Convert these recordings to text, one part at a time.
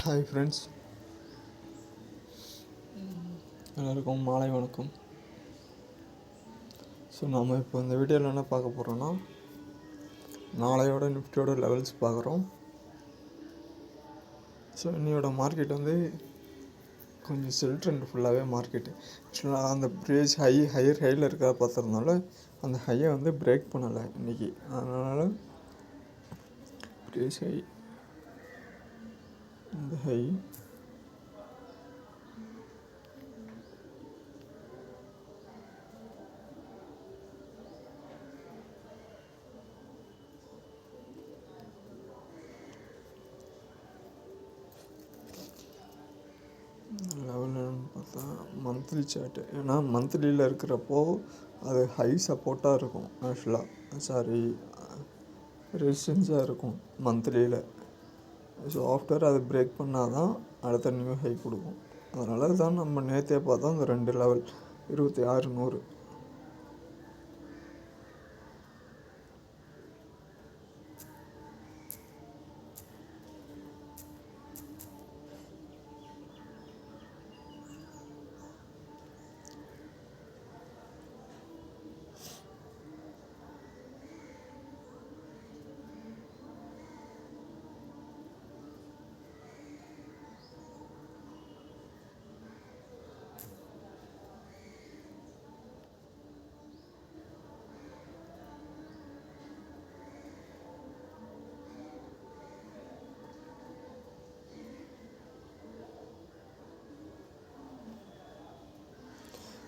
Hi friends, எல்லாருக்கும் மாலை வணக்கம். ஸோ நாம் இப்போ இந்த வீடியோவில் என்ன பார்க்க போகிறோன்னா, நாளையோட நிஃப்டியோட லெவல்ஸ் பார்க்குறோம். ஸோ இன்னையோட மார்க்கெட் வந்து கொஞ்சம் செல் ட்ரெண்ட் ஃபுல்லாகவே மார்க்கெட்டு ஆக்சுவலாக அந்த ப்ரீவியஸ் ஹையர் ஹையில் இருக்கிற பார்த்ததுனால அந்த ஹையை வந்து பிரேக் பண்ணலை இன்றைக்கி. அதனால் ப்ரீவியஸ் ஹை இந்த ஹை லெவல்னு பார்த்தா மந்த்லி சார்ட்டு. ஏன்னா மந்த்லியில் இருக்கிறப்போ அது ஹை சப்போர்ட்டாக இருக்கும், ரெசிஸ்டன்ஸாக இருக்கும் மந்த்லியில். ஸோ ஆஃப்டர் அது பிரேக் பண்ணால் தான் அடுத்த நியூ ஹை கொடுக்கும். அதனால தான் நம்ம நேற்றே பார்த்தோம் அந்த 2 லெவல் 2600.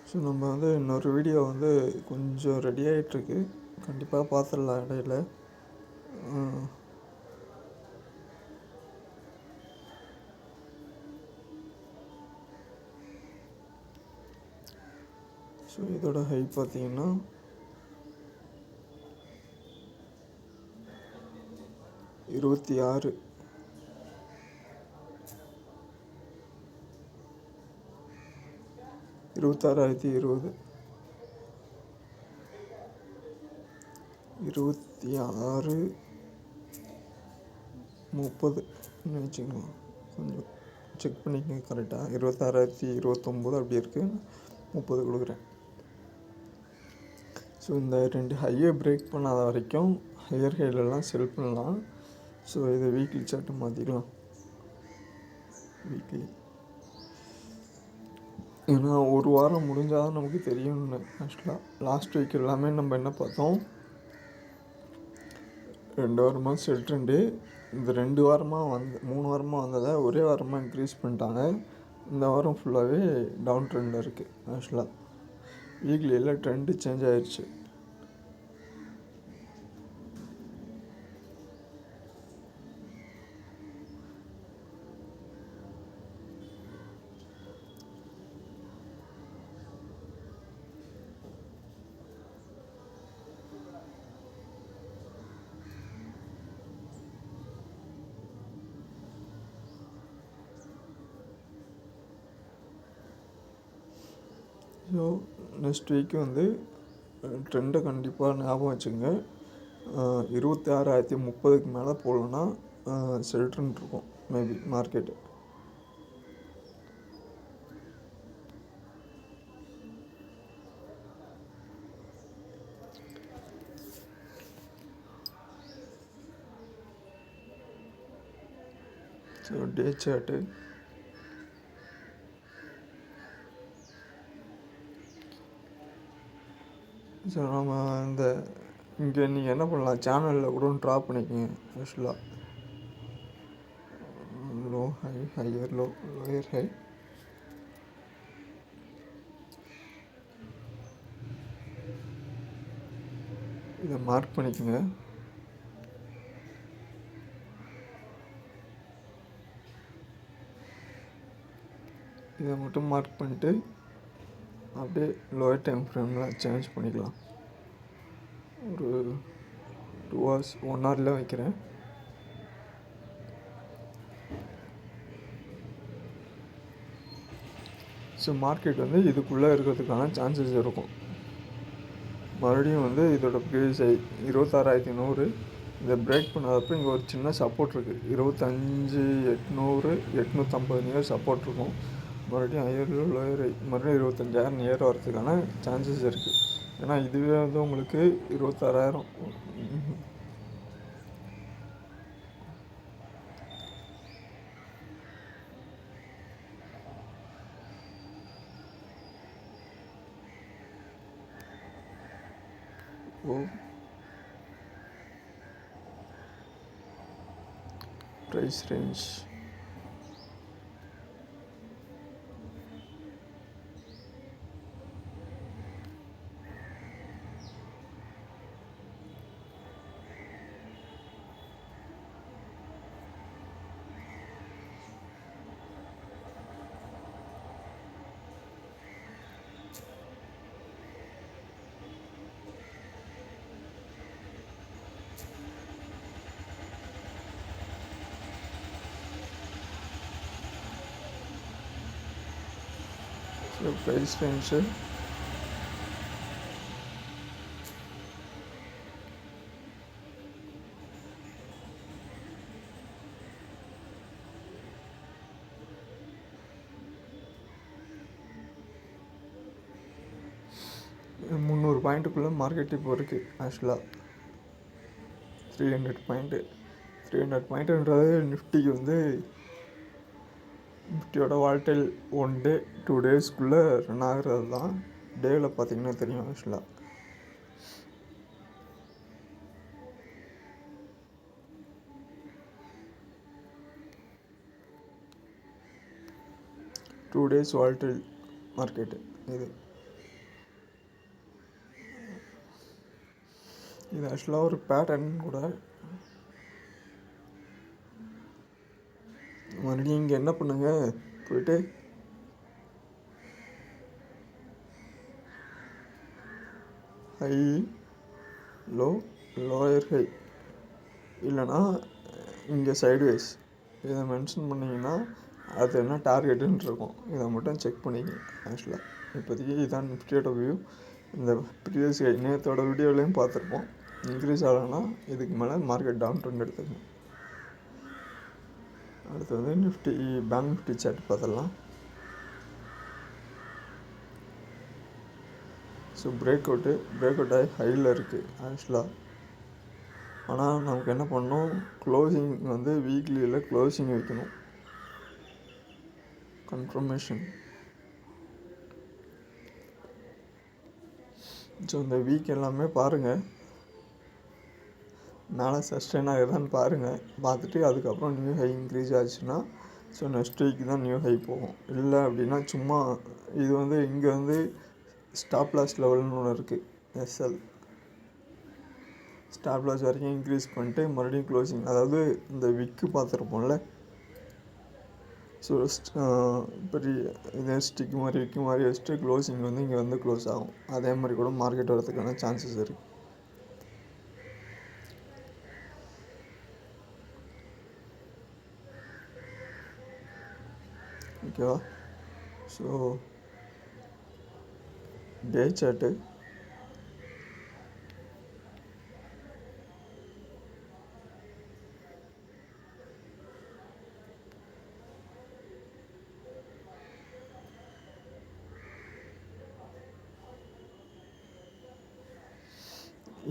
ஸோ நம்ம வந்து இன்னொரு வீடியோ வந்து கொஞ்சம் ரெடி ஆகிட்டுருக்கு, கண்டிப்பாக பார்த்துடலாம் இடையில. ஸோ இதோட ஹை பார்த்தீங்கன்னா 26 26,020 26,30 வச்சுக்கோங்க. கொஞ்சம் செக் பண்ணிக்கங்க கரெக்டாக. 26,029 அப்படி இருக்குது, 30 கொடுக்குறேன். ஸோ இந்த 2 ஹையை பிரேக் பண்ணாத வரைக்கும் ஹையர் ஹைலெலாம் செல் பண்ணலாம். ஸோ இதை வீக்லி சார்ட்டு மாற்றிக்கலாம். வீக்லி ஏன்னா ஒரு வாரம் முடிஞ்சால் தான் நமக்கு தெரியும்னு. ஆக்சுவலாக லாஸ்ட் வீக் எல்லாமே நம்ம என்ன பார்த்தோம், 2 வாரமாக செல் ட்ரெண்டு. இந்த 2 வாரமாக 3 வாரமாக வந்ததை ஒரே வாரமாக இன்க்ரீஸ் பண்ணிட்டாங்க. இந்த வாரம் ஃபுல்லாகவே டவுன் ட்ரெண்டில் இருக்குது. ஆக்சுவலாக வீக்லியில் ட்ரெண்டு சேஞ்ச் ஆகிடுச்சு. ஸோ நெக்ஸ்ட் வீக்கு வந்து ட்ரெண்டை கண்டிப்பாக ஞாபகம் வச்சுங்க. 26,030க்கு மேலே போகலன்னா செல் ட்ரெண்ட் இருக்கும் maybe market. So day chart so நம்ம இங்கே நீங்கள் என்ன பண்ணலாம், சேனலில் கூட ட்ராப் பண்ணிக்கோங்க. ஆக்சுவலாக low high, higher low, lower high, இதை மார்க் பண்ணிக்கோங்க. இதை மட்டும் மார்க் பண்ணிவிட்டு அப்படியே லோயர் டைம் ஃப்ரேமில் சேஞ்ச் பண்ணிக்கலாம். ஒரு 2 hours 1 hourல வைக்கிறேன். ஸோ மார்க்கெட் வந்து இதுக்குள்ளே இருக்கிறதுக்கான சான்சஸ் இருக்கும். மறுபடியும் வந்து இதோட ப்ரீவியஸ் 26,100 இதை பிரேக் பண்ணாதப்போ இங்கே ஒரு சின்ன சப்போர்ட் இருக்குது. 25,800 850 நியர் சப்போர்ட் இருக்கும். மறுபடியும் ஹையர் லோயர் மறுபடியும் 25,000 நியர் வரதுக்கான சான்சஸ் இருக்குது. ஏன்னா இதுவே வந்து உங்களுக்கு 26,000 price range. So price range 300 பாயிண்ட்டுக்குள்ளே market இப்போ இருக்குது. ஆக்சுவலாக 300 பாயிண்ட்டுன்றது நிஃப்டிக்கு வந்து நிஃப்டியோட வால்டைல் 1 டே 2 டேஸ்க்குள்ளே ரன் ஆகிறது தான். டேவில் பார்த்தீங்கன்னா தெரியும். ஆக்சுவலாக 2 days வால்டைல் மார்க்கெட்டு இது ஆக்சுவலாக ஒரு பேட்டர்ன் கூட. மறுபடியும் இங்கே என்ன பண்ணுங்க, போயிட்டு ஹை லோ லோயர் ஹை இல்லைனா இங்கே சைட்வேஸ் இதை மென்ஷன் பண்ணிங்கன்னா அது என்ன டார்கெட்டுன்னு இருக்கும். இதை மட்டும் செக் பண்ணிக்கங்க. ஆக்சுவலாக இப்போதைக்கு இதான் நிஃப்டியோட வியூ. இந்த ப்ரீவியஸ் நேற்றோட வீடியோலையும் பார்த்துருப்போம். இன்க்ரீஸ் ஆகலைன்னா இதுக்கு மேலே மார்க்கெட் டவுன் ட்ரெண்ட் எடுத்துக்கணும். அடுத்து வந்து நிஃப்டி பேங்க் நிஃப்டி சார்ட் பார்த்துடலாம். ஸோ பிரேக் அவுட் ஆகி ஹையில் இருக்குது ஆக்சுவலாக. ஆனால் நமக்கு என்ன பண்ணணும், க்ளோசிங் வந்து வீக்லியில் க்ளோசிங் வைக்கணும். கன்ஃபர்மேஷன். ஸோ இந்த வீக் எல்லாமே பாருங்கள், மேலே சஸ்டெயின் ஆகுதான்னு பாருங்கள். பார்த்துட்டு அதுக்கப்புறம் நியூ ஹை இன்க்ரீஸ் ஆச்சுன்னா ஸோ நெக்ஸ்ட் வீக் தான் நியூ ஹை போகும். இல்லை அப்படின்னா சும்மா இது வந்து இங்கே வந்து ஸ்டாப் லாஸ் லெவல்னு ஒன்று இருக்குது. எஸ்எல் ஸ்டாப் லாஸ் வரைக்கும் இன்க்ரீஸ் பண்ணிட்டு மறுபடியும் க்ளோசிங், அதாவது இந்த விக்கு பார்த்துருப்போம்ல. ஸோ பெரிய இதே ஸ்டிக் மாதிரி விக்கு மாதிரி வச்சுட்டு க்ளோசிங் வந்து இங்கே வந்து க்ளோஸ் ஆகும். அதே மாதிரி கூட மார்க்கெட் வரதுக்கான சான்சஸ் இருக்குது. ஓகேவா? ஸோ டே சார்ட்டு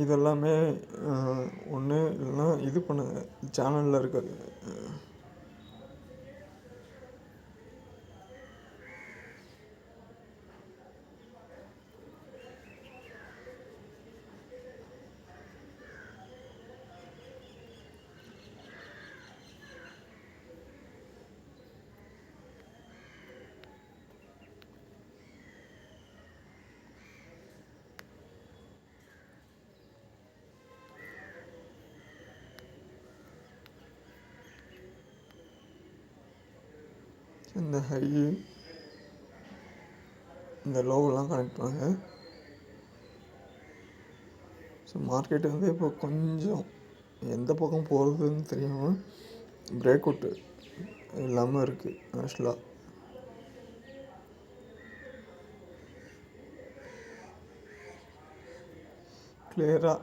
இதெல்லாமே ஒன்று இல்லைன்னா இது பண்ணுங்க, சேனலில் இருக்க இந்த ஹை இந்த லோவெல்லாம் கனெக்ட் பண்ணுங்க. ஸோ மார்க்கெட்டு வந்து இப்போ கொஞ்சம் எந்த பக்கம் போகிறதுன்னு தெரியாமல் பிரேக் அவுட்டு இல்லாமல் இருக்குது. ஆக்சுவலாக கிளியராக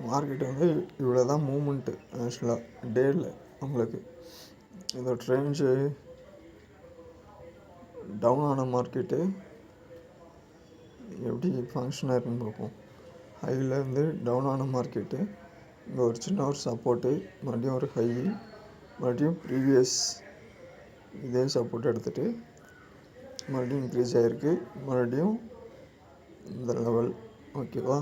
மார்க்கெட் வந்து இவ்வளோ தான் மூமெண்ட்டு ஆக்சுவலாக டேயில் உங்களுக்கு. இதோட ரேஞ்சு டவுன் ஆன மார்க்கெட்டு எப்படி ஃபங்க்ஷன் ஆயிருக்குன்னு பார்ப்போம். ஹையிலேருந்து டவுன் ஆன மார்க்கெட்டு, இங்கே ஒரு சின்ன ஒரு சப்போர்ட்டு, மறுபடியும் ஒரு ஹை, மறுபடியும் ப்ரீவியஸ் இதே சப்போர்ட் எடுத்துகிட்டு மறுபடியும் இன்க்ரீஸ் ஆகிருக்கு, மறுபடியும் இந்த லெவல் ஓகேவா,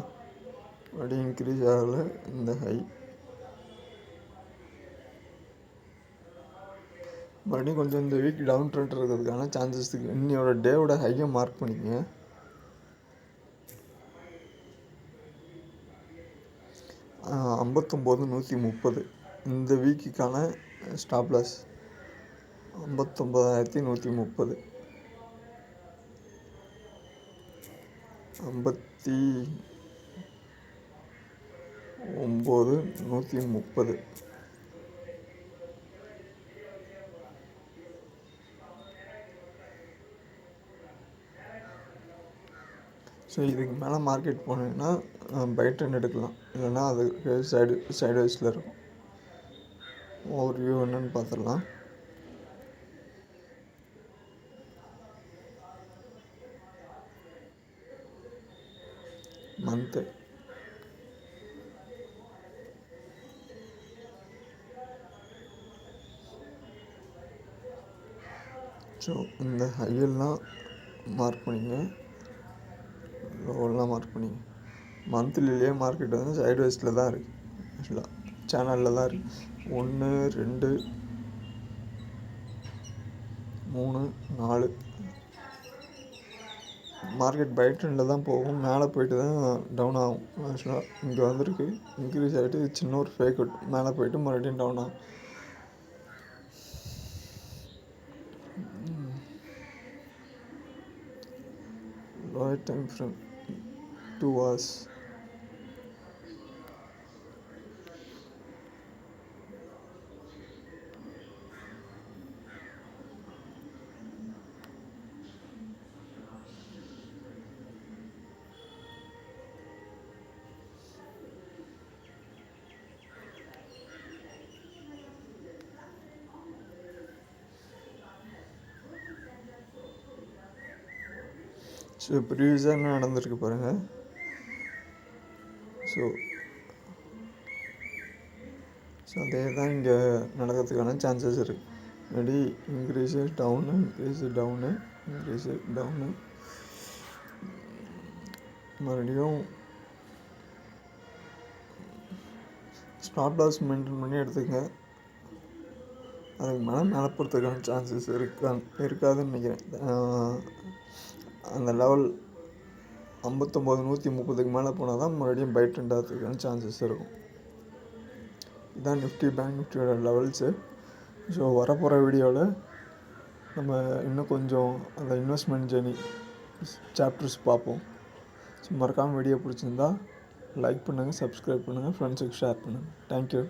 மறுபடியும் இன்க்ரீஸ் ஆகலை இந்த ஹை, மறுபடியும் கொஞ்சம் இந்த வீக் டவுன் ட்ரெண்ட் இருக்கிறதுக்கான சான்சஸ் இருக்குது. இன்னையோட டேவோட ஹையை மார்க் பண்ணிக்கங்க. 59,130 இந்த வீக்குக்கான ஸ்டாப் லாஸ் 59,130. 59,130. ஸோ இதுக்கு மேலே மார்க்கெட் போனீங்கன்னா பை ட்ரெண்ட் எடுக்கலாம், இல்லைன்னா அதுக்கு சைடு வைஸில் இருக்கும். ஓவர் வியூ என்னன்னு பார்த்துடலாம். மந்த்து ஸோ இந்த ஹையெல்லாம் மார்க் பண்ணிங்க, லோவெல்லாம் மார்க் பண்ணிங்க. மந்த்லிலேயே மார்க்கெட் வந்து சைடு வைஸில் தான் இருக்குது, ஆக்சுவலாக சேனலில் தான் இருக்குது. 1 2 3 4 மார்க்கெட் பை ட்ரெண்டில் தான் போகும், மேலே போயிட்டு தான் டவுன் ஆகும். ஆக்சுவலாக இங்கே வந்துருக்கு, இன்க்ரீஸ் ஆகிட்டு சின்ன ஒரு ஃபேக் அவுட், மேலே போயிட்டு மறுபடியும் டவுன் ஆகும். Lower time frame 2 hours. So ப்ரீவியஸாக என்ன நடந்திருக்கு பாருங்கள். ஸோ அதே தான் இங்கே நடக்கிறதுக்கான சான்சஸ் இருக்குது. முன்னாடி increase down, increase down, increase down, மறுபடியும் ஸ்டாப் லாஸ் மெயின்டைன் பண்ணி எடுத்துக்கங்க. அதுக்கு மேலே போகிறதுக்கான சான்சஸ் இருக்காதுன்னு நினைக்கிறேன். அந்த லெவல் 59,130க்கு மேலே போனால் தான் மறுபடியும் பை ட்ரெண்ட் ஆகிறதுக்கான சான்சஸ் இருக்கும். இதுதான் நிஃப்டி பேங்க் நிஃப்டியோட லெவல்ஸு. ஸோ வரப்போகிற வீடியோவில் நம்ம இன்னும் கொஞ்சம் அந்த இன்வெஸ்ட்மெண்ட் ஜேர்னி சாப்டர்ஸ் பார்ப்போம். ஸோ மறக்காமல் வீடியோ பிடிச்சிருந்தா லைக் பண்ணுங்கள், சப்ஸ்கிரைப் பண்ணுங்கள், ஃப்ரெண்ட்ஸுக்கு ஷேர் பண்ணுங்கள். தேங்க்யூ.